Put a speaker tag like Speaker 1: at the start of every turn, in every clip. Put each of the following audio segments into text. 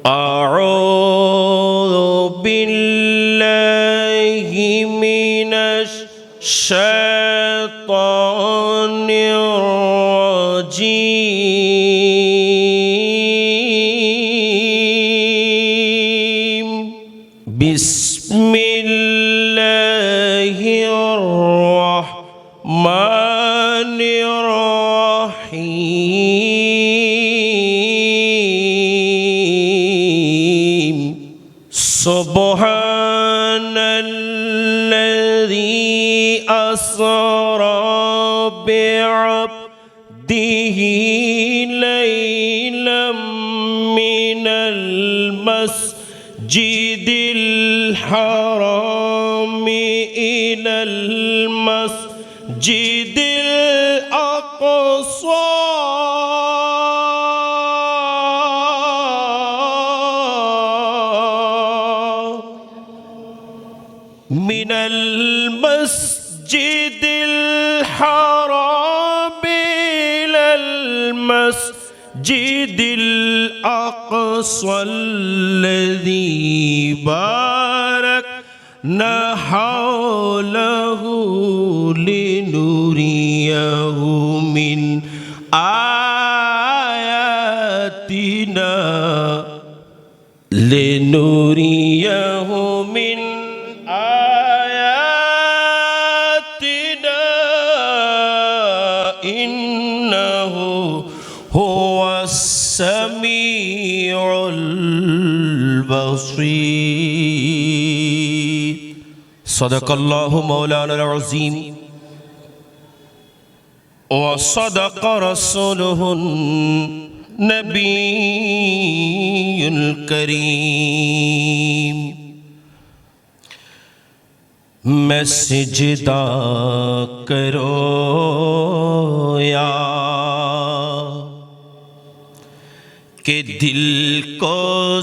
Speaker 1: أعوذ بالله من الشيطان الرجيم بسم الله الرحمن الرحيم سبحان الذي أسرى بعبده ليلا من المسجد الحرام إلى المسجد الأقصى من المسجد الحرام إلى المسجد الأقصى الذي باركنا حوله لنريه من آياتنا إنه هو السميع البصير صدق الله مولانا العظيم وصدق رسوله النبي الكريم मैं सिजदा करो या कि दिल को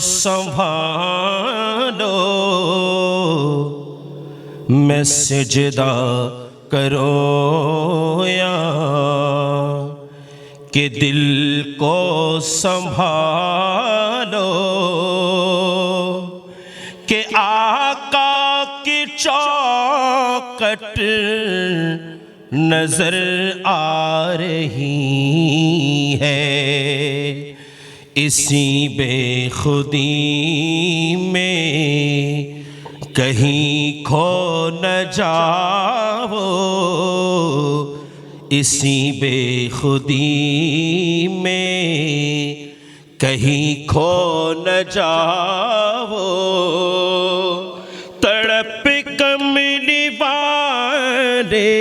Speaker 1: संभालो मैं सिजदा करो या कि दिल को संभालो कि आका की चौखट नजर आ रही है इसी बेखुदी में कहीं खो न जाओ इसी बेखुदी में कहीं खो न जाओ तड़प कमली वाले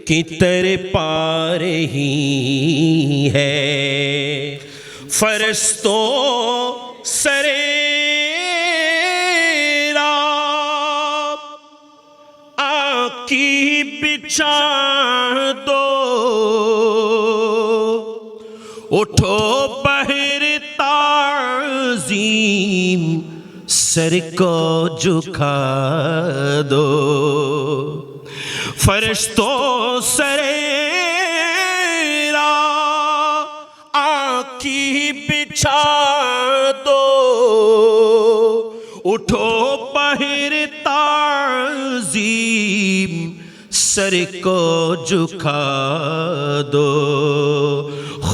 Speaker 1: की तरह पा रही है फरिश्तों सरेरा आकी बिछा दो उठो बहर ताज़ीम सर को झुका दो फरिश्तों सरेरा आँखी बिछा दो उठो बहर ताज़ीम सर को झुका दो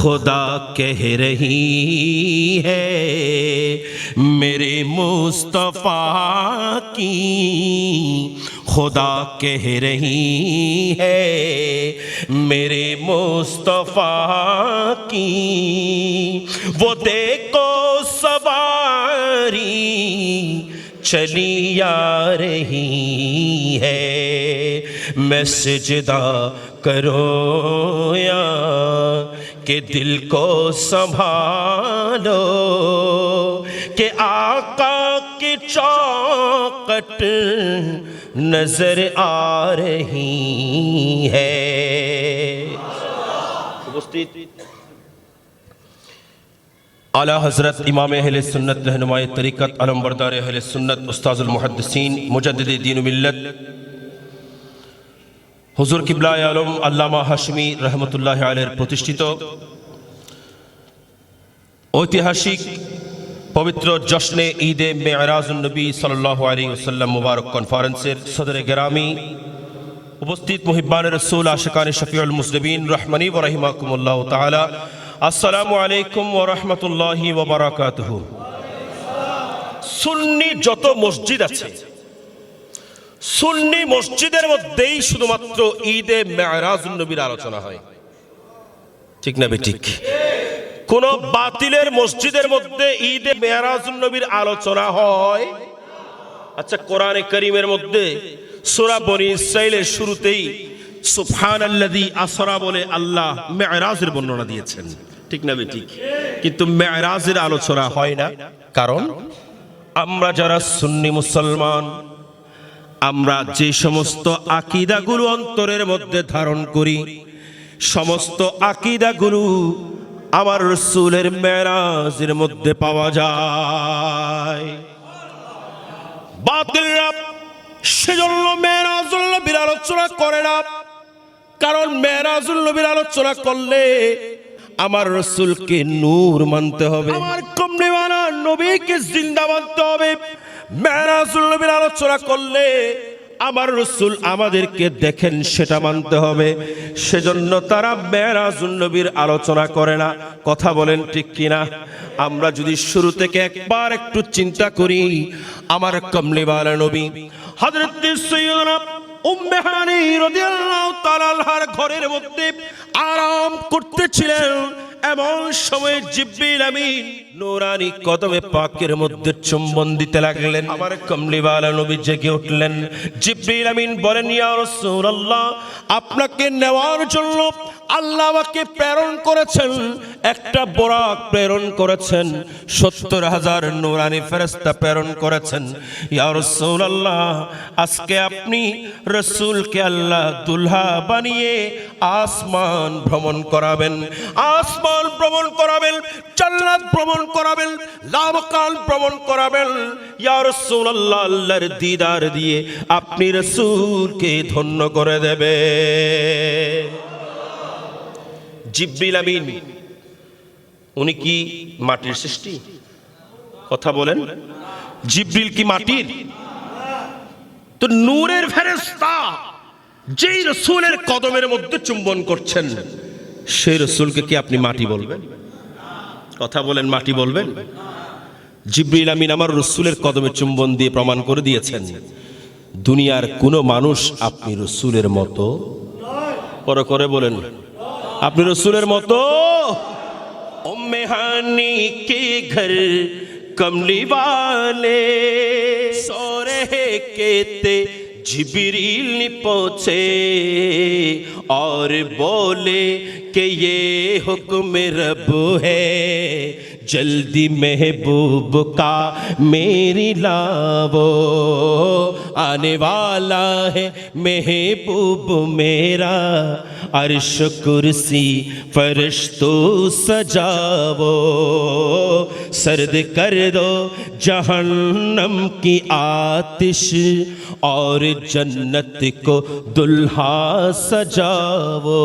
Speaker 1: खुदा कह रही है मेरे मुस्तफ़ा की खुदा कह रही है मेरे मुस्तफ़ा की वो देखो सवारी चली आ रही है मैं सिजदा करो या कि दिल को संभालो कि आका की चौखट नजर आ रही है आला हज़रत इमाम अहले सुन्नत रहनुमाए तरीक़त अलमबरदार अहले सुन्नत उस्ताज़ुल मुहद्दिसीन मुजद्दिद दीन मिल्लत हुजूर किबलाए आलम अल्लामा हाशमी रहमतुल्लाहि अलैहि प्रतिष्ठित ঐতিহাসিক পবিত্র জশ্নে ঈদে মেরাজুন নবী সাল্লাল্লাহু আলাইহি ওয়াসাল্লাম মুবারক কনফারেন্সের সদরে গরামি উপস্থিত মুহিব্বান রাসূল আশিকান শফিউল মুসলিমিন রহমানি ওয়া রাহিমাকুমুল্লাহ তাআলা। আসসালামু আলাইকুম ওয়া রাহমাতুল্লাহি ওয়া বারাকাতুহু। সুন্নি যত মসজিদ আছে, সুন্নি মসজিদের মধ্যেই শুধুমাত্র ঈদে মেরাজুন নবীর আলোচনা হয়, ঠিক না ঠিক? কোন বাতিলের মসজিদের মধ্যে ঈদে মেরাজুন নবীর আলোচনা হয়? আচ্ছা, কোরআনে কারীমের মধ্যে সূরা বনী ইসরাঈলের শুরুতেই সুবহানাল্লাযী আসরা বলে আল্লাহ মেরাজের বর্ণনা দিয়েছেন, ঠিক না ঠিক? কিন্তু মেরাজের আলোচনা হয় না। কারণ আমরা যারা সুন্নি মুসলমান, আমরা যে সমস্ত আকীদাগুলো অন্তরের মধ্যে ধারণ করি, সমস্ত আকীদাগুলো আমার রাসূলের মেরাজের মধ্যে পাওয়া যায়। বাতিলরা সেজন্য মেরাজুল নবীর আলোচনা করে না, কারণ মেরাজুল নবীর আলোচনা করলে আমার রাসূলকে নূর মানতে হবে, আমার কমলিওয়ালা নবীকে জিন্দা মানতে হবে। মেরাজুল নবীর আলোচনা করলে আমার রাসূল আমাদেরকে দেখেন সেটা মানতে হবে। সেজন্য তারা মেরাজুল নবীর আলোচনা করে না। কথা বলেন ঠিক কিনা? আমরা যদি শুরু থেকে একবার একটু চিন্তা করি, আমার কমলিওয়ালা নবী হযরত সাইয়্যিদানা উম্মে হানি রাদিয়াল্লাহু তাআলা আনহার ঘরের মধ্যে আরাম করতেছিলেন। এমন সময় জিবরিল আমিন নূরানি কদমে পাকের মধ্যে চুম্বন দিতে লাগলেন। আমার কমলিওয়ালা নবী জেগে উঠলেন। জিবরিল আমিন বলেন, ইয়া রাসূলুল্লাহ, আপনাকে নেওয়ার জন্য আল্লাহ আমাকে প্রেরণ করেছেন, একটা বোরাক প্রেরণ করেছেন, ৭০,০০০ নূরানি ফেরেশতা প্রেরণ করেছেন। ইয়া রাসূলুল্লাহ, আজকে আপনি রাসূলকে আল্লাহ দুলহা বানিয়ে আসমান ভ্রমণ করাবেন, আসমান ভ্রমণ করাবেন, জান্নাত ভ্রমণ করাবেন, লামকান ভ্রমণ করাবেন। ইয়া রাসূলুল্লাহ, আল্লাহর দিদার দিয়ে আপনি রাসূলকে ধন্য করে দেবেন। জিবরিল আমিন উনি কি মাটির সৃষ্টি? কথা বলেন, জিবরিল কি মাটির? তো নূরের ফেরেশতা যেই রাসূলের কদমের মধ্যে চুম্বন করছেন, সেই রাসূলকে কি আপনি মাটি বলবেন? কথা বলেন, মাটি বলবেন? জিবরিল আমিন আমার রাসূলের কদমে চুম্বন দিয়ে প্রমাণ করে দিয়েছেন, দুনিয়ার কোন মানুষ আপনি রাসূলের মতো পরে করে বলেন, আপনি রাসূলের মতো। উম্মে হানি কে ঘর কমলি वाले सो रहे कहते जिब्रील पहुंचे और बोले कि ये हुक्म रब है, जल्दी महबूब का मेरी लावो, आने वाला है महबूब मेरा, अर्श कुर्सी फरिश्तों सजावो, सर्द कर दो जहन्नम की आतिश और जन्नत को दुल्हा सजावो।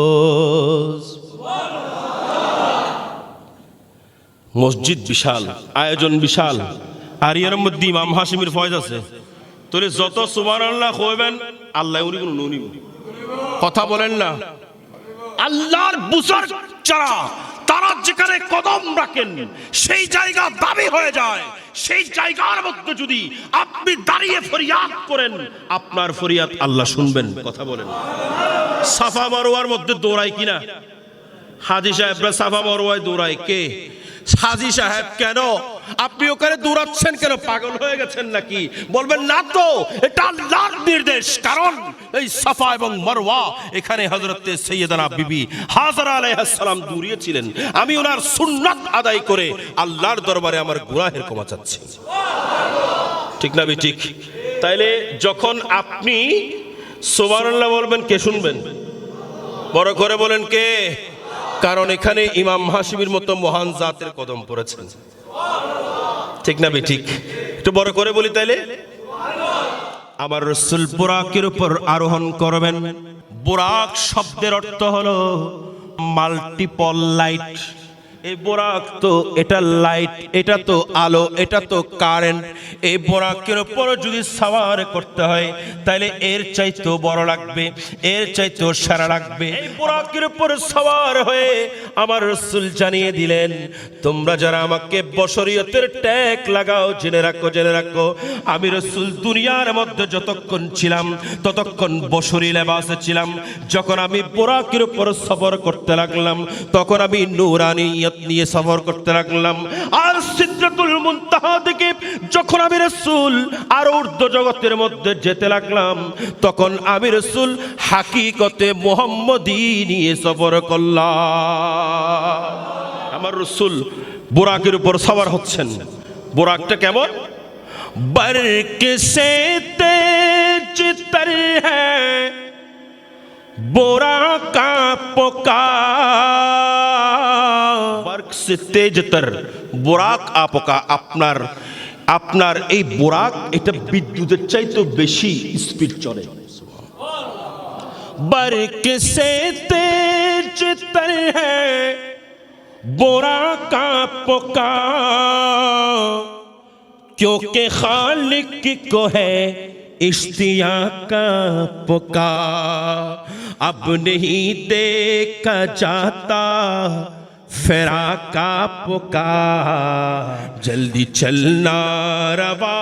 Speaker 1: মসজিদ বিশাল, আয়োজন বিশাল, আর এর মধ্যে ইমাম হাশিমের ফয়েজ আছে। তোরে যত সুবহানাল্লাহ কইবেন আল্লাহ উনি কোন নুনি। কথা বলেন না? আল্লাহর বুঝার যারা, তারা যেখানে কদম রাখেন সেই জায়গা দাবি হয়ে যায়। সেই জায়গার মধ্যে যদি আপনি দাঁড়িয়ে ফরিয়াদ করেন, আপনার ফরিয়াদ আল্লাহ শুনবেন। কথা বলেন। সাফা মারওয়ার মধ্যে দৌড়ায় কিনা? হাজী সাহেবরা সাফা মারওয়ায় দৌড়ায় কে? হাজী সাহেব কেন আপনি ওখানে দৌড়াচ্ছেন কেন? পাগল হয়ে গেছেন নাকি? বলবেন না তো, এটা আল্লাহর নির্দেশ। কারণ এই সাফা এবং মারওয়া এখানে হযরতে সাইয়্যিদানা বিবি হাজরা আলাইহিস সালাম দৌড়িয়েছিলেন। আমি ওনার সুন্নাত আদায় করে আল্লাহর দরবারে আমার গুনাহের ক্ষমা চাচ্ছি। ঠিক না ঠিক? তাইলে যখন আপনি সুবহানাল্লাহ বলবেন, কে শুনবেন? বড় করে বলেন কে? কারণ এখানে ইমাম হাশিমের মতো মহান জাতের কদম পড়েছেন। ঠিক না ঠিক? একটু বড় করে বলি তাইলে। আমার রাসূল বুরাকের উপর আরোহণ করবেন। বুরাক শব্দের অর্থ হলো মাল্টিপল লাইট। এই বোরাক তো এটা লাইট, এটা তো আলো, এটা তো কারেন্ট। এই বোরাকের উপর যদি সওয়ার করতে হয় তাহলে এর চাইতেও বড় লাগবে, এর চাইতেও সারা লাগবে। এই বোরাকের উপর সওয়ার হয়ে আমার রাসূল জানিয়ে দিলেন, তোমরা যারা আমাকে বশরিয়তের ট্যাগ লাগাও, জেনে রাখো, জেনে রাখো, আমি রাসূল দুনিয়ার মধ্যে যতক্ষণ ছিলাম ততক্ষণ বশরি লেবাসে ছিলাম। যখন আমি বোরাকের উপর সফর করতে লাগলাম তখন আমি নূরানিয়ত নিয়ে সফর করতে লাগলাম। আর সিদরাতুল মুনতাহা থেকে যখন আমি রাসূল আর ঊর্ধ্ব জগতের মধ্যে যেতে লাগলাম তখন আমি রাসূল হাকিকতে মুহাম্মদী নিয়ে সফর করলাম। আমার রাসূল বোরাকের উপর সওয়ার হচ্ছেন। বোরাকটা কেমন? बर्क से तेज तर है बोराक का पुकार, बर्क से तेज तर बोराक आपका, আপনার আপনার এই বোরাক এটা বিদ্যুতের চাইতে বেশি স্পিড চলে। बर्क से तेज तर है बोराक का पुकार, क्योंकि खालिक को है इश्तियाक का पुकार, अब नहीं देखा जाता फिराक का पुकार, जल्दी चलना रवा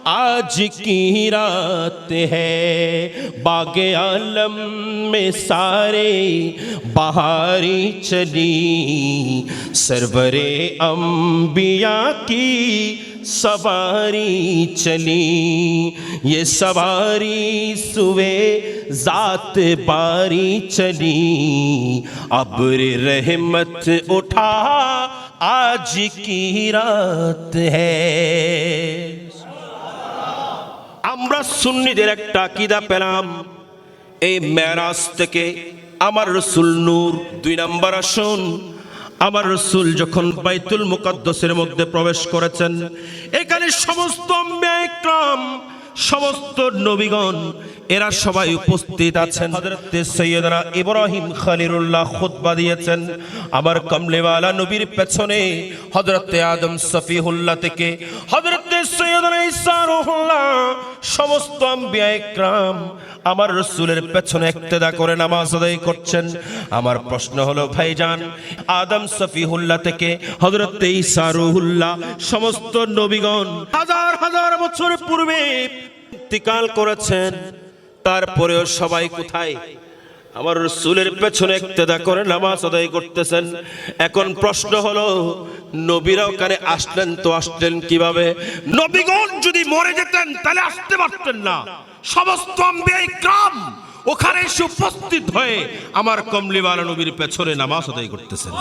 Speaker 1: आज की रात है, बागे आलम में सारे बहारी चली, सरवरे अंबिया की सवारी चली, ये सवारी सुवे जात बारी चली, अब्र रहमत उठा आज की रात है। আমরা সুন্নিদের একটা আকীদা পেলাম এই মেরাজ থেকে। আমার রাসূল নূর। 2 নাম্বার আসুন, আমার রাসূল যখন বাইতুল মুকাদ্দাসের মধ্যে প্রবেশ করেছেন, এখানে সমস্ত আম্বিয়া ইকরাম, সমস্ত নবীগণ এরা সবাই উপস্থিত আছেন। হযরত সৈয়দনা ইব্রাহিম খলিলুল্লাহ খুতবা দিয়েছেন। আমার কমলেওয়ালা নবীর পেছনে হযরত আদম সফিহুল্লাহ থেকে হযরত সৈয়দনা ঈসা রূহুল্লাহ, সমস্ত আম্বিয়া ইকরাম আমার রাসূলের পেছনে ইক্তেদা করে নামাজ আদায় করছেন। আমার প্রশ্ন হলো ভাইজান, আদম সফিহুল্লাহ থেকে হযরত ঈসা রূহুল্লাহ, সমস্ত নবীগণ হাজার হাজার বছর পূর্বে ইন্তিকাল করেছেন, তারপরেও সবাই কোথায়? আমার রাসূলের পেছনে ইক্তেদা করে নামাজ আদায় করতেছেন। এখন প্রশ্ন হলো, নবীরা ওখানে আসলেন তো আসলেন কিভাবে? নবীগণ যদি মরে যেতেন তাহলে আসতে পারতেন না। সমস্ত আম্বিয়া ইকরাম ওখানে এসে উপস্থিত হয়ে আমার কমলিওয়ালা নবীর পেছনে নামাজ আদায় করতেছেন।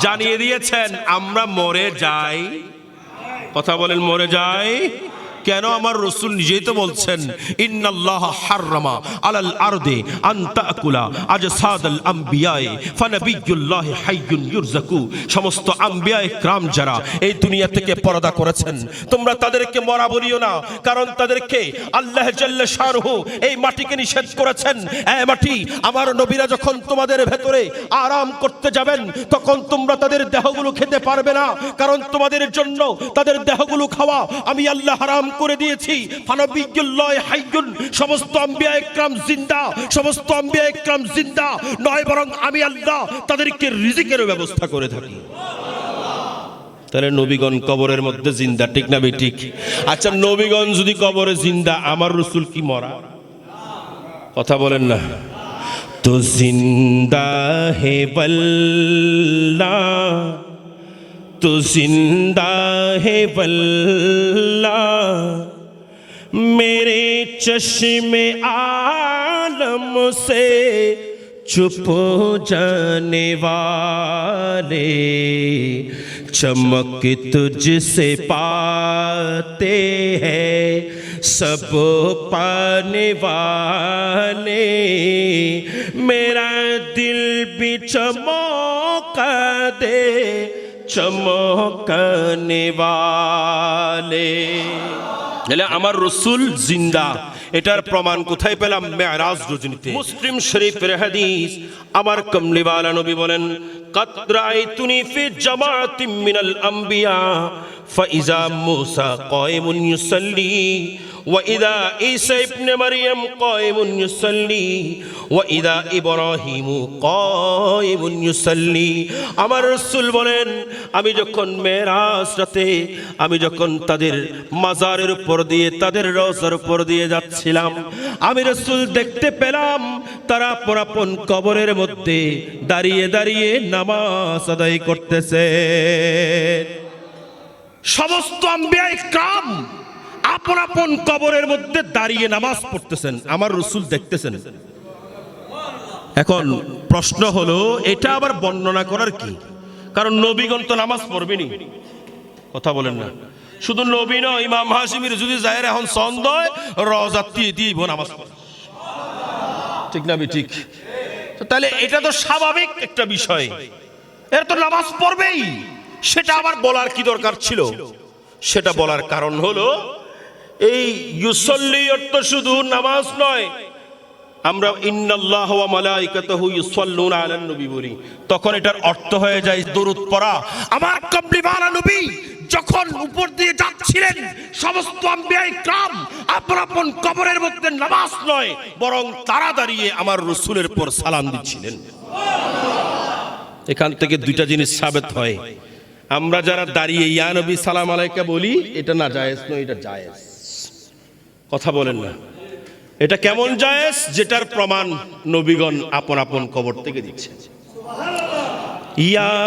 Speaker 1: জানিয়ে দিয়েছেন আমরা মরে যাই। কথা বলেন, মরে যাই কেন? আমার রাসূল নিজেই তো বলছেন, ইন্নাল্লাহা হাররামা আলাল আরদি আন তাকুলা আজসাদাল আমবিয়ায়ে ফানাবিয়ুল্লাহি হাইয়ুন ইউরযাকু। সমস্ত আম্বিয়া ইকরাম যারা এই দুনিয়া থেকে পরদা করেছেন, তোমরা তাদেরকে মরা বলিও না, কারণ তাদেরকে আল্লাহ জাল্লা শানুহু এই মাটিকে নিষেধ করেছেন, এ মাটি, আমার নবীরা যখন তোমাদের ভেতরে আরাম করতে যাবেন তখন তোমরা তাদের দেহগুলো খেতে পারবে না, কারণ তোমাদের জন্য তাদের দেহগুলো খাওয়া আমি আল্লাহ হারাম করে দিয়েছি। ফানাবিয়ুল্লাহি হাইয়ুন, সমস্ত আম্বিয়া ইকরাম জিন্দা, সমস্ত আম্বিয়া ইকরাম জিন্দা নয়, বরং আমি আল্লাহ তাদেরকে রিজিকের ব্যবস্থা করে থাকি। তাহলে নবীগণ কবরের মধ্যে জিন্দা, ঠিক না বেঠিক? আচ্ছা, নবীগণ যদি কবরে জিন্দা, আমার রাসূল কি মরা? কথা বলেন না। তো জিন্দা হে বল্লাহ, तो जिंदा है वल्लाह, मेरे चश्मे आलम से चुप जाने वाले, चमक तुझसे पाते हैं सब पाने वाले, मेरा दिल भी चमका दे চমকানে वाले। আমার রাসূল জিন্দা, এটার প্রমাণ কোথায় পেলাম? মেরাজ রজনীতে। মুসলিম শরীফের হাদিস, আমার কমলিওয়ালা নবী বলেন, قد رأيتني في جماعة من الأنبياء فإذا موسى قائم يصلي وإذا عيسى ابن مريم قائم يصلي وإذا إبراهيم قائم يصلي। আমার রাসূল বলেন, আমি যখন মেরাজ রাতে আমি যখন তাদের মাজারের উপর দিয়ে তাদের রওজার উপর দিয়ে যাচ্ছিলাম, আমি রাসূল দেখতে পেলাম তারা আপন কবরের মধ্যে দাঁড়িয়ে দাঁড়িয়ে নামাজ আদায় করতেছে। সমস্ত আম্বিয়া ইকরাম আপন কবরের মধ্যে দাঁড়িয়ে নামাজ পড়তেছেন, আমার রাসূল দেখতেছেন। এখন প্রশ্ন হলো, এটা আবার বর্ণনা করার কি? কারণ নবীগণ তো নামাজ পড়বেনি, কথা বলেন না। শুধু নবী নয়, ইমাম হাশিমের যদি জাহের এখন ছন্দ হয় রওজাত দিব নামাজ পড়ে, ঠিক না? ঠিক। তাহলে এটা তো স্বাভাবিক একটা বিষয়, এর তো নামাজ পড়বেই। সেটা আবার বলার কি দরকার ছিল? সেটা বলার কারণ হলো, এই ইউসাল্লি অর্থ শুধু নামাজ নয়। আমরা ইন্নাল্লাহ ওয়া মালাইকাতুহু ইউসাল্লুনা আলান নবী বলি, তখন এটার অর্থ হয়ে যায় দরুদ পড়া। আমার কমলিওয়ালা নবী যখন উপর দিয়ে যাচ্ছিলেন, সমস্ত আম্বিয়া ইকরাম আপন কবরের মধ্যে নামাজ নয়, বরং তারা দাঁড়িয়ে আমার রাসূলের উপর সালাম দিচ্ছিলেন। এখান থেকে দুইটা জিনিস সাবিত হয়। আমরা যারা দাঁড়িয়ে ইয়া নবী সালাম আলাইকা বলি, এটা না জায়েজ নয়, এটা জায়েজ। কথা বলেন না, এটা কেমন জায়েজ? যেটার প্রমাণ নবীগণ আপন কবর থেকে দিচ্ছে। ইয়া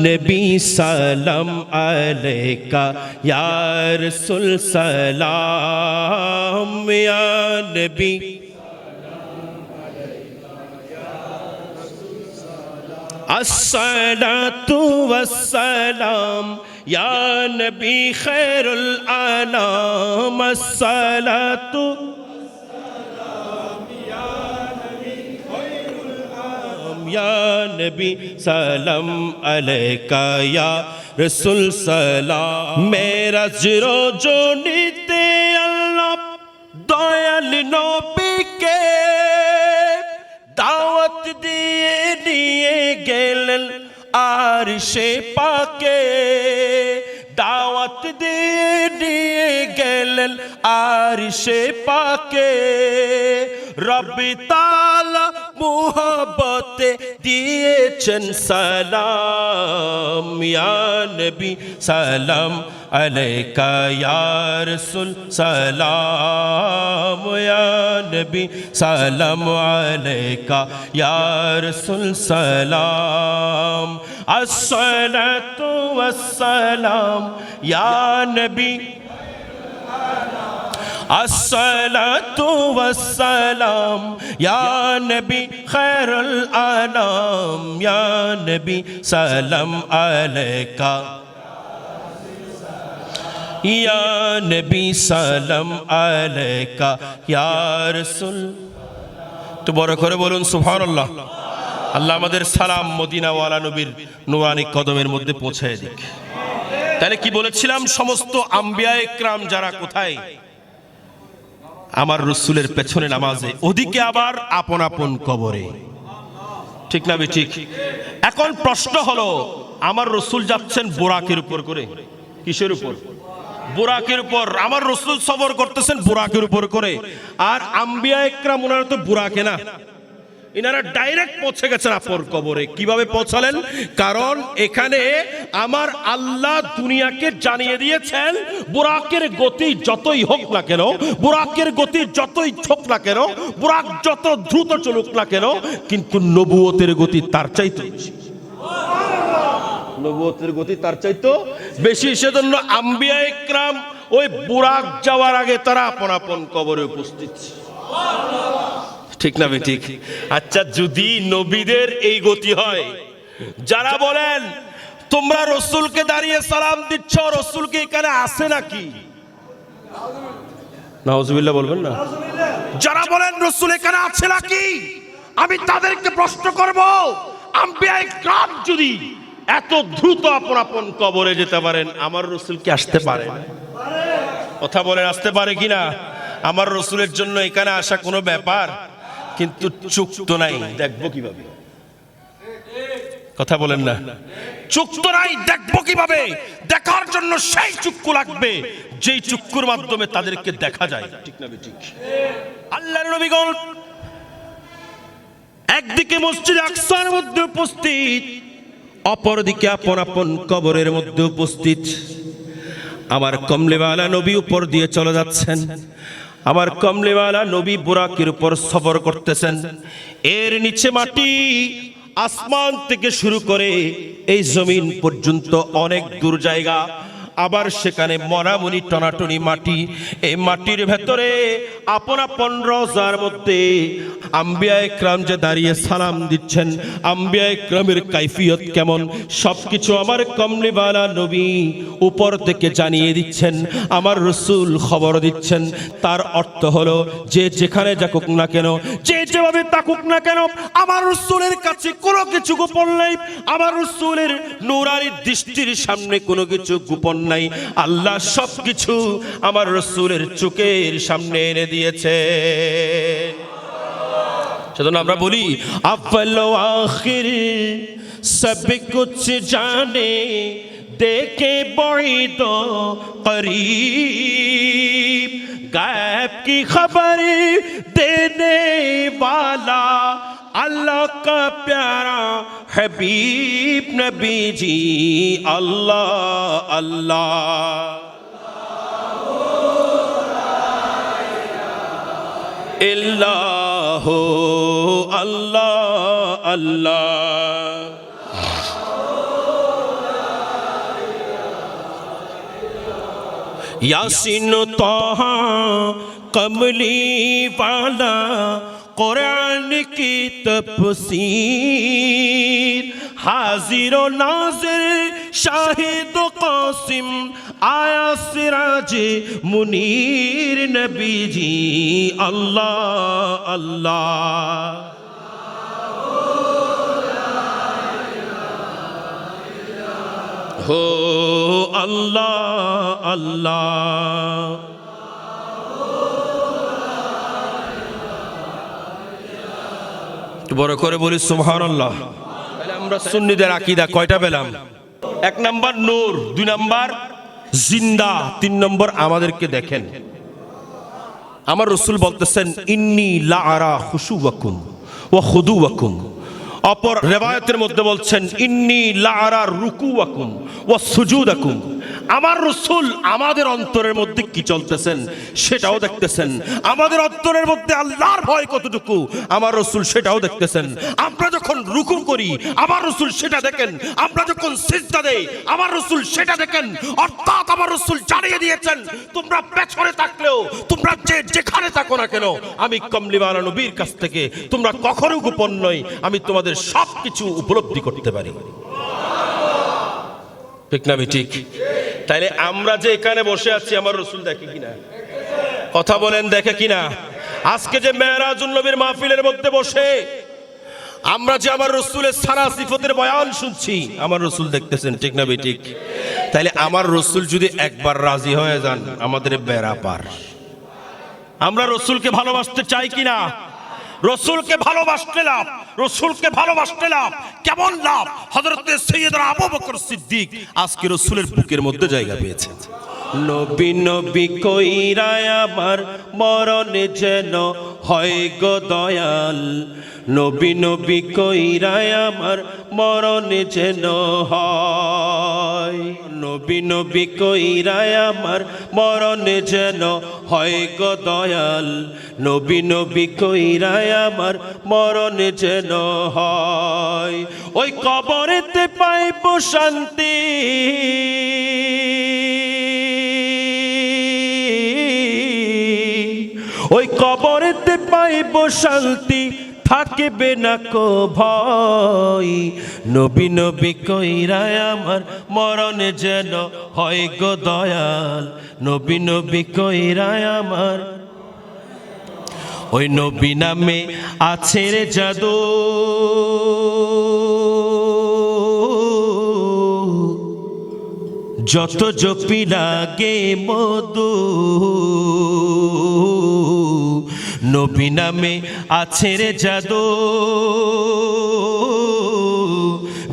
Speaker 1: নবী সালাম আলাইকা, ইয়া রাসূল সালাম, ইয়া নবী আসসালাতু ওয়াসসালাম, ইয়া নবী খায়রুল আনাম, আসসালাতু ইয়া নবী সালাম আলাইকা, ইয়া রাসূল সালাম। মেরাজ রজনীতে আল্লাহ দয়াল নবীকে দাওয়াত দিয়ে নিয়ে গেলেন আরশে পাকে, দাওয়াত দিয়ে নিয়ে গেলেন আরশে পাকে। রব্বি তাআলা মুহাব্বতে দিয়েছেন সালাম, ইয়া নবী সালাম আলাইকা, ইয়া রাসূল সালাম, ইয়া নবী সালাম আলাইকা, ইয়া রাসূল সালাম। আসসালাতু ওয়াসসালাম, ইয়া নবী আসসালাতু ওয়াসসালাম, ইয়া নবী খায়রুল আনাম, ইয়া নবী সালাম আলাইকা, ইয়া নবী সালাম আলাইকা, ইয়া রাসূল। তো বড় করে বলুন সুবহানাল্লাহ। আল্লাহ আমাদের সালাম মদিনাওয়ালা নবীর নুরানি কদমের মধ্যে পৌঁছায় দিক। তাহলে কি বলেছিলাম? সমস্ত আম্বিয়া ইকরাম যারা কোথায়? আমার রাসূলের পেছনে নামাজে, ওদিকে আবার আপন কবরে, ঠিক না? ঠিক। এখন প্রশ্ন হলো, আমার রাসূল যাচ্ছেন বুরাকের উপর করে। কিসের উপর? বুরাকের উপর। আমার রাসূল সফর করতেছেন বুরাকের উপর করে। আর আম্বিয়া ইকরাম ওনারা তো বুরাকে না, ইনারা ডাইরেক্ট পৌঁছে গেছেন আপন কবরে। কিভাবে পৌঁছালেন? কারণ এখানে আমার আল্লাহ দুনিয়াকে জানিয়ে দিয়েছেন, বুরাকের গতি যতই হোক না কেন, বুরাকের গতি যতই হোক না কেন, বুরাক যত দ্রুত চলুক না কেন, কিন্তু নবুয়তের গতি তার চাইতে বেশি। নবুয়তের গতি তার চাইতে বেশি। সেজন্য আম্বিয়া ইকরাম ওই বুরাক যাওয়ার আগে তারা আপন কবরে উপস্থিত। ঠিক না? ঠিক। আচ্ছা, যদি নবীদের এই গতি হয়, যারা বলেন তোমরা রাসূলকে দাঁড়িয়ে সালাম দিচ্ছ, রাসূলকে এখানে আছে নাকি? নাউজুবিল্লাহ বলবেন না? যারা বলেন রাসূল এখানে আছে নাকি, আমি তাদেরকে প্রশ্ন করব, আম্বিয়া ইকরাম যদি এত দ্রুত আপন কবরে যেতে পারেন, আমার রাসূল কি আসতে পারে? কথা বলেন, আসতে পারে কিনা? আমার রসুলের জন্য এখানে আসা কোনো ব্যাপার, কিন্তু চোখ তো নাই, দেখবো কিভাবে? কথা বলেন না, চোখ তো নাই, দেখবো কিভাবে? দেখার জন্য সেই চক্ষু লাগবে যেই চক্ষুর মাধ্যমে তাদেরকে দেখা যায়, ঠিক না ঠিক? আল্লাহর নবীগণ একদিকে মসজিদ আকসার মধ্যে উপস্থিত, অপরদিকে আপন আপন কবরের মধ্যে উপস্থিত। আমার কমলিওয়ালা নবী উপর দিয়ে চলে যাচ্ছেন, আমার কমলিওয়ালা নবী বুরাকের উপর সফর করতেছেন। এর নিচে মাটি, আসমান থেকে শুরু করে এই জমিন পর্যন্ত অনেক দূর জায়গা, আবার সেখানে মরামুনি টনাটনি মাটি। এই মাটির ভেতরে আপন আপন রওজার মধ্যে আম্বিয়া ইকরাম যে দাঁড়িয়ে সালাম দিচ্ছেন, আম্বিয়া ইকরামের কাইফিয়ত কেমন সবকিছু আমার কমলিওয়ালা নবী উপর থেকে জানিয়ে দিচ্ছেন, আমার রসুল খবর দিচ্ছেন। তার অর্থ হলো যে যেখানে যাকুক না কেন, যে যেভাবে তাকুক না কেন, আমার রসুলের কাছে কোনো কিছু গোপন নাই, আমার রসুলের নূরানি দৃষ্টির সামনে কোনো কিছু গোপন নাই। আল্লাহ সবকিছু আমার রসুলের চোখের সামনে এনে দিয়েছে। সেজন্য আমরা বলি আউয়াল ও আখির সব কুছ জানে, देखे बईद करीब, गायब की खबर देने वाला अल्लाह का प्यारा हबीब नबी जी, अल्लाह अल्लाह। इल्लाह अल्लाह अल्लाह। यासीन तोहा कमली वाला कुरान की तफसीर, हाजिर व नाज़िर शाहिद व कासिम, आया सिराज मुनीर नबी जी, अल्लाह अल्लाह। हो अल्लाह अल्लाह। বড় করে বলি সুবহানাল্লাহ। তাহলে আমরা সুন্নিদের আকীদা কয়টা পেলাম? এক নাম্বার নূর, দুই নাম্বার জিন্দা, তিন নম্বর আমাদেরকে দেখেন। আমার রাসূল বলতেছেন ইন্নী লা আরা খুশুওয়াকুম ওয়া খুদুওয়াকুম। অপর রিওয়ায়াতের মধ্যে বলছেন ইন্নী লা আরা রুকুওয়াকুম ওয়া সুজুদাকুম। আমার রাসূল আমাদের অন্তরের মধ্যে কি চলতেছেন সেটাও দেখতেছেন, আমাদের অন্তরের মধ্যে আল্লাহর ভয় কতটুকু আমার রাসূল সেটাও দেখতেছেন। আমরা যখন রুকু করি আমার রাসূল সেটা দেখেন, আমরা যখন সিজদা দেই আমার রাসূল সেটা দেখেন। অর্থাৎ আমার রাসূল জানিয়ে দিয়েছেন তোমরা পেছনে থাকলেও, তোমরা যেখানে থাকো না কেন, আমি কমলিওয়ালা নবীর কাছ থেকে তোমরা কখনো গোপন নই, আমি তোমাদের সবকিছু উপলব্ধি করতে পারি। ঠিক না ঠিক? তাইলে আমরা যে এখানে বসে আছি আমার রাসূল দেখে কিনা? কথা বলেন, দেখে কিনা? আজকে যে মেরাজুন নবীর মাহফিলের মধ্যে বসে আমরা যে আমার রাসূলের সারা সিফতের বয়ান শুনছি আমার রাসূল দেখতেছেন, ঠিক না ঠিক? তাইলে আমার রাসূল যদি একবার রাজি হয়ে যান আমাদের বেড়া পার। আমরা রাসূলকে ভালোবাসতে চাই কিনা? রাসূলকে ভালোবাসতে লাভ, রাসূলকে ভালোবাসতে লাভ। কেমন লাভ? হযরত সাইয়েদনা আবু বকর সিদ্দিক আজকে রাসূলের বুকের মধ্যে জায়গা পেয়েছেন। নবী নবী কইরা আমার মরণ যেন হয় গো দয়াল, নবী নবী কইরা আমার মরণ যেন হয়, নবী নবী কইরা আমার মরণ যেন হয় গো দয়াল, নবী নবী কইরা আমার মরণ যেন হয়। ওই কবরেতে পাইব শান্তি, ওই কবরেতে পাইব শান্তি, থাকবে না কো ভয়, নবী নবী কইরা আমার মরণ যেন হয় গো দয়াল, নবী নবী কইরা আমার। ওই নবী নামে আছে রে জাদু, যত জপি লাগে মধু, নবী নামে আছে রে জাদু।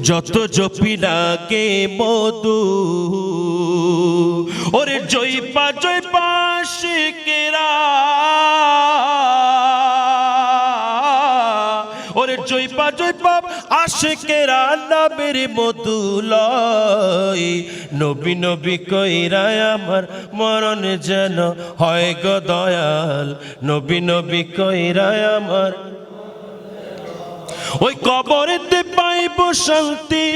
Speaker 1: যত জপি লাগে মধু, ওরে জয়পা জয়পা শিকেরা, ওরে জয়পা জয়পা আশিকেরা নামের মধু লয়। নবী নবী কইরা আমার মরণ যেন হয় গো দয়াল। নবী নবী কইরা আমার ওই কবরেতে পাইব শান্তি,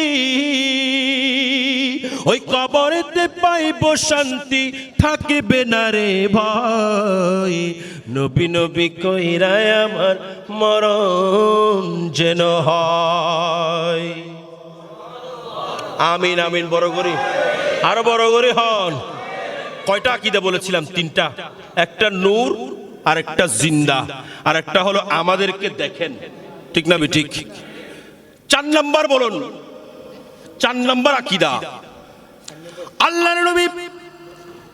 Speaker 1: ওই কবরেতে পাইব শান্তি, থাকিবে না রে ভাই। নবী নবী কইরা আমার মরণ যেন হয়। আমিন আমিন। বড় করি, আরো বড় করে হন। কয়টা আকীদা বলেছিলাম? তিনটা। একটা নূর, আর একটা জিন্দা, আর একটা হলো আমাদেরকে দেখেন। ঠিক না ঠিক? 4 নাম্বার বলুন, 4 নাম্বার আকীদা। আল্লাহর নবী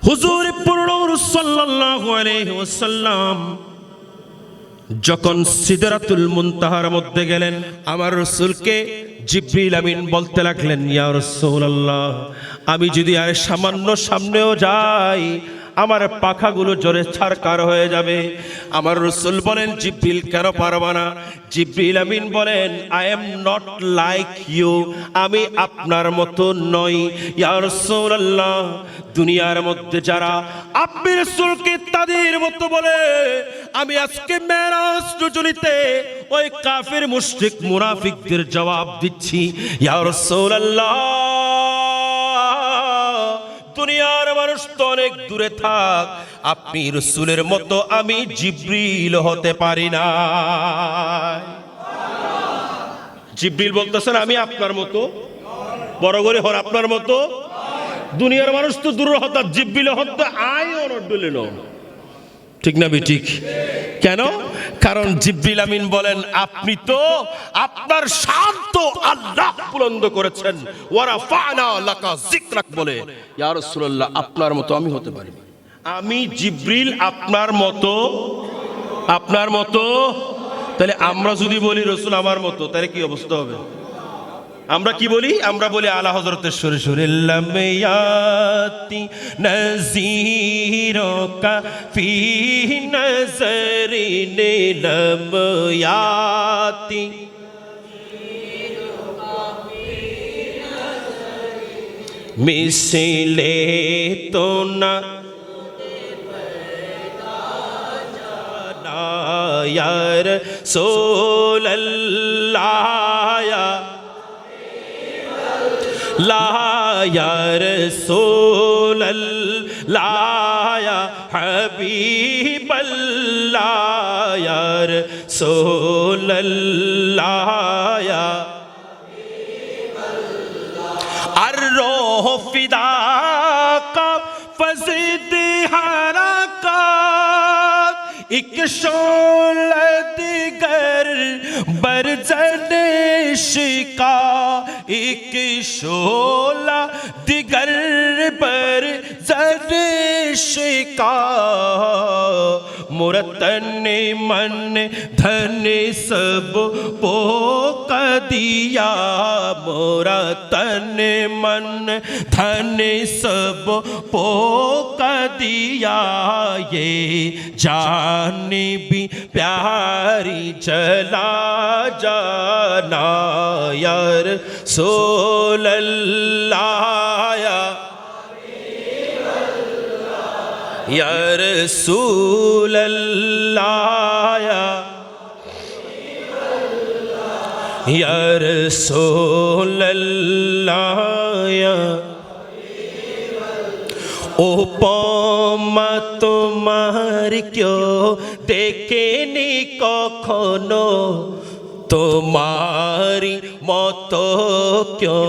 Speaker 1: হুজুর পুরুষ সাল্লাল্লাহু আলাইহি ওয়াসাল্লাম যখন সিদরাতুল মুনতাহার মধ্যে গেলেন, আমার রাসূলকে জিবরিল আমিন বলতে লাগলেন, ইয়া রাসূলুল্লাহ, আমি যদি আর সামান্য সামনেও যাই আমার পাখাগুলো জোরে ছারকার হয়ে যাবে। আমার রাসূল বলেন, জিবরিল কেন পারবা না? জিবরিল আমিন বলেন, I am not like you, আমি আপনার মতো নই। ইয়া রাসূলুল্লাহ, দুনিয়ার মধ্যে যারা আপনি রাসূলকে তাদের মতো বলে, আমি আজকে মেরাজ রজনীতে ওই কাফের মুশরিক মুনাফিকদের জবাব দিচ্ছি, ইয়া রাসূলুল্লাহ, দুনিয়ার মানুষ তো অনেক দূরে থাক, আপনি রাসূলের মতো আমি জিবরিল হতে পারি না। জিবরিল বলতেছেন, আমি আপনার মতো, বড় করে হন, আপনার মতো। দুনিয়ার মানুষ তো দূর হতা, জিবরিল হতে আই অনডলিন। ঠিক না ঠিক? কেন? কারণ জিবরিল আমিন বলেন, আপনি তো আপনার শান্ত আল্লাহ বুলন্দ করেছেন, ওয়া রাফা'না লাকা যিকরাক বলে। ইয়া রাসূলুল্লাহ, আপনার মতো আমি হতে পারি না। আমি জিবরিল আপনার মতো, আপনার মতো। তাহলে আমরা যদি বলি রাসূল আমার মতো, তাহলে কি অবস্থা হবে? আমরা কি বলি? আমরা বলি আলা হযরতের সুরে সুরে, লামিয়াতি নযীরকা ফি নজরিন লামিয়াতি, মিসলে তো না ইয়া রাসূলুল্লাহ, লা ইয়া রাসূলুল্লাহ, ইয়া হাবিবাল্লাহ, ইয়া রাসূলুল্লাহ, ইয়া হাবিবাল্লাহ। আর রূহ ফিদাকা ফজিদ হারাকাত, এক শোলা দিগর বরজনে শিকা, एक शोला दिगर पर जरिशिका, मुरतन मन धन सब पोक दिया, मुरतन मन धन सब पोक दिया, ये जान भी प्यारी चला जाना, यार रसूलल्लाह, या रसूलल्लाह, या रसूलल्लाह। উপমা তোমার কেউ দেখেনি কখনো, তোমারি মতো কেউ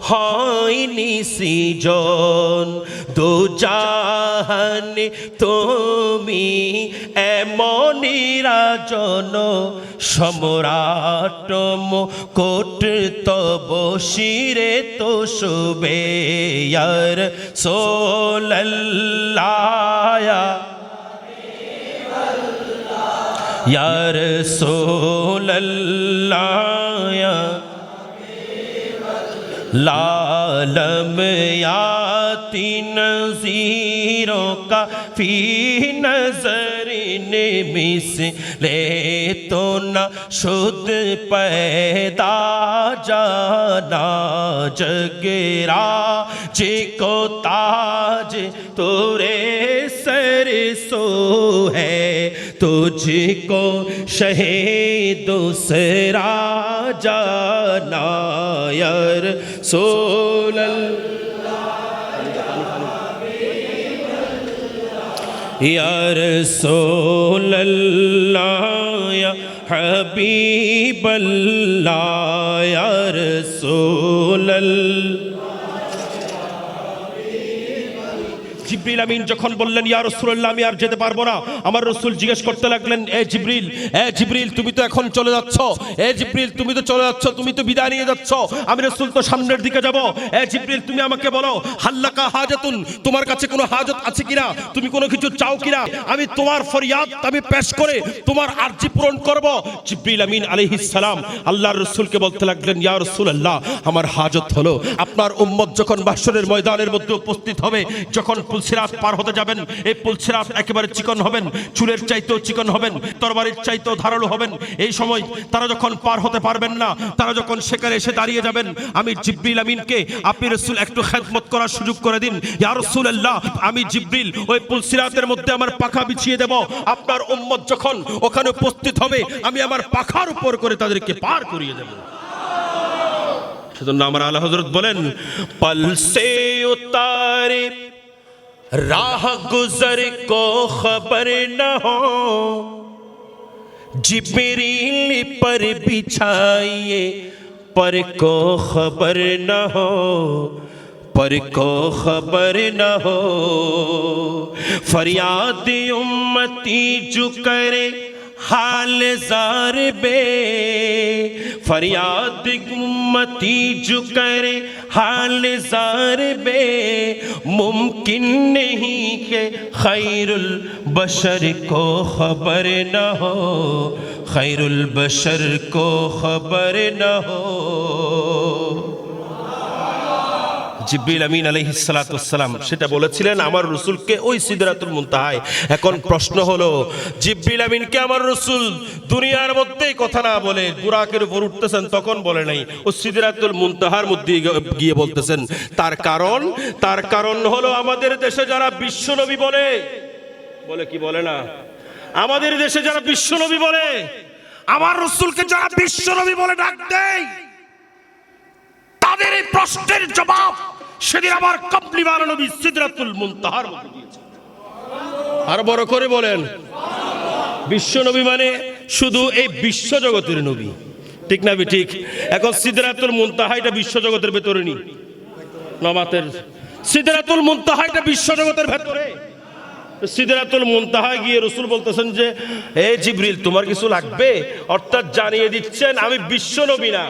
Speaker 1: হয়নি সৃজন, দু জাহানে তুমি এমনই রাজন, সম্রাট মুকুট তব শিরে তো শোভে ইয়া রাসূলুল্লাহ ইয়া রাসূলুল্লাহ ইয়া लालम याती नज़ीरों का फी नज़र ने मिसले तो न शुद्ध पैदा जाना, जगरा जे को ताज तोरे सर सो है, तुझको शहीद दूसरा जाना या या रसूलल्लाह या हबीबल्लाह या रसूलल्लाह। জিবরিল আমিন যখন বললেন ইয়া রাসূলুল্লাহ আমি আর যেতে পারবো না, আমার রাসূল জিজ্ঞেস করতে লাগলেন এ জিবরিল তুমি তো এখন চলে যাচ্ছ, এ জিবরিল তুমি তো চলে যাচ্ছ, তুমি তো বিদায় নিয়ে যাচ্ছ, আমি রাসূল তো সামনের দিকে যাব, এ জিবরিল তুমি আমাকে বলো হাল্লাকা হাজাতুন, তোমার কাছে কোনো হাজত আছে কিনা, তুমি কোনো কিছু চাও কিনা, আমি তোমার ফরিয়াদ আমি পেশ করে তোমার আরজি পূরণ করব। জিবরিল আমিন আলাইহিস সালাম আল্লাহর রাসূলকে বলতে লাগলেন ইয়া রাসূলুল্লাহ আমার হাজত হলো আপনার উম্মত যখন বাহশরের ময়দানের মধ্যে উপস্থিত হবে, যখন পুলসিরাত পার হতে যাবেন, এই পুলসিরাত একেবারে চিকন হবেন, চুলের চাইতেও চিকন হবেন, তরবারির চাইতেও ধারালো হবেন। এই সময় তারা যখন পার হতে পারবেন না, তারা যখন সেখানে এসে দাঁড়িয়ে যাবেন, আমি জিবরিল আমিনকে আপনি রাসূল একটু খেদমত করার সুযোগ করে দিন ইয়া রাসূলুল্লাহ, আমি জিবরিল ওই পুলসিরাতের মধ্যে আমার পাখা বিছিয়ে দেব, আপনার উম্মত যখন ওখানে উপস্থিত হবে আমি আমার পাখার উপর করে তাদেরকে পার করিয়ে দেব। সেজন্য আমার আলা হযরত বলেন পল সে উতারে राह गुजर को खबर न हो, जिब्रील पर बिछाइए पर को खबर न हो, पर को खबर न हो, फरियाद उम्मती जो करे हाल जार बे, फरियाद उम्मती जो करे हाल जार बे, मुमकिन नहीं कि खैरुल बशर को खबर न हो, खैरुल बशर को खबर न हो। জিবরিল আমিন আলাইহিস সালাতু ওয়াসসালাম সেটা বলেছিলেন আমার রাসূলকে ওই সিদরাতুল মুনতাহায়। এখন প্রশ্ন হলো জিবরিল আমিনকে আমার রাসূল দুনিয়ার মধ্যেই কথা না বলে বুরাকের উপর উঠতেছেন তখন বলে নাই, ও সিদরাতুল মুনতাহার মধ্যে গিয়ে বলতেছেন। তার কারণ হলো আমাদের দেশে যারা বিশ্বনবী বলে কি বলে না, আমাদের দেশে যারা বিশ্বনবী বলে, আমার রাসূলকে যারা বিশ্বনবী বলে ডাক দেয়, তাদের এই প্রশ্নের জবাব সেদিন আমার কামলিওয়ালা নবী সিদরাতুল মুনতাহার মধ্যে দিয়েছেন। আর বড় করে বলেন বিশ্ব নবী মানে শুধু এই বিশ্ব জগতের নবী, ঠিক না ঠিক? এখন সিদরাতুল মুনতাহা এটা বিশ্ব জগতের ভেতরে নি, নমাতের সিদরাতুল মুনতাহা এটা বিশ্ব জগতের ভেতরে। সিদরাতুল মুনতাহায় গিয়ে রাসূল বলতেছেন যে এ জিবরিল তোমার কিছু লাগবে, অর্থাৎ জানিয়ে দিচ্ছেন আমি বিশ্ব নবী না,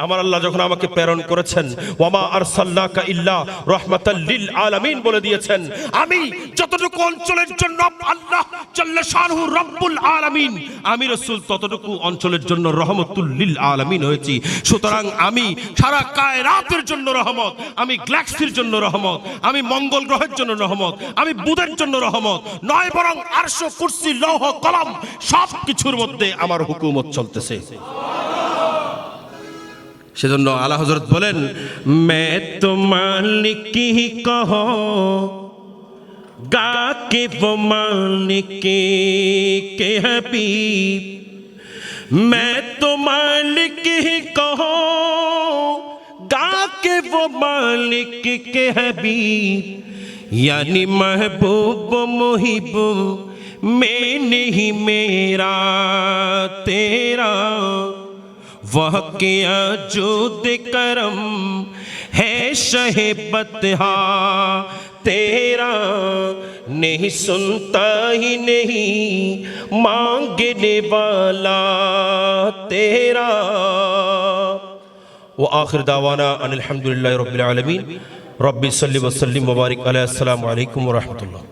Speaker 1: আমার আল্লাহ যখন আমাকে প্রেরণ করেছেন ওয়ামা আরসালনাকা ইল্লা রাহমাতাল লিল আলামিন বলে দিয়েছেন, আমি যতটুকু অঞ্চলের জন্য আল্লাহ জাল্লা শানহু রব্বুল আলামিন, আমি রাসূল ততটুকু অঞ্চলের জন্য রহমতুল লিল আলামিন হয়েছি। সুতরাং আমি সারা কায়নাতের জন্য রহমত, আমি গ্যালাক্সির জন্য রহমত, আমি মঙ্গল গ্রহের জন্য রহমত, আমি বুধের জন্য রহমত নয়, বরং আরশ কুরসি লৌহ কলম সব কিছুর মধ্যে আমার হুকুমত চলতেছে। সেজন্য আলা হযরত বলেন মে তো মালিক কি কহো गा के वो मालिक के हबीब, मैं तो मालिक ही कहो गा के वो मालिक के हबीब, यानी महबूब मुहिब में नहीं मेरा तेरा, वह किया जूद करम है शहेबतहा तेरा, नहीं सुनता ही नहीं मांगने वाला तेरा। व आखिर दावाना अनिल हम्दुलिल्लाहि रब्बिल आलमीन। रब्बि सल्लि व सल्लिम व बारिक अलैहि। अस्सलामु अलैकुम व रहमतुल्लाह।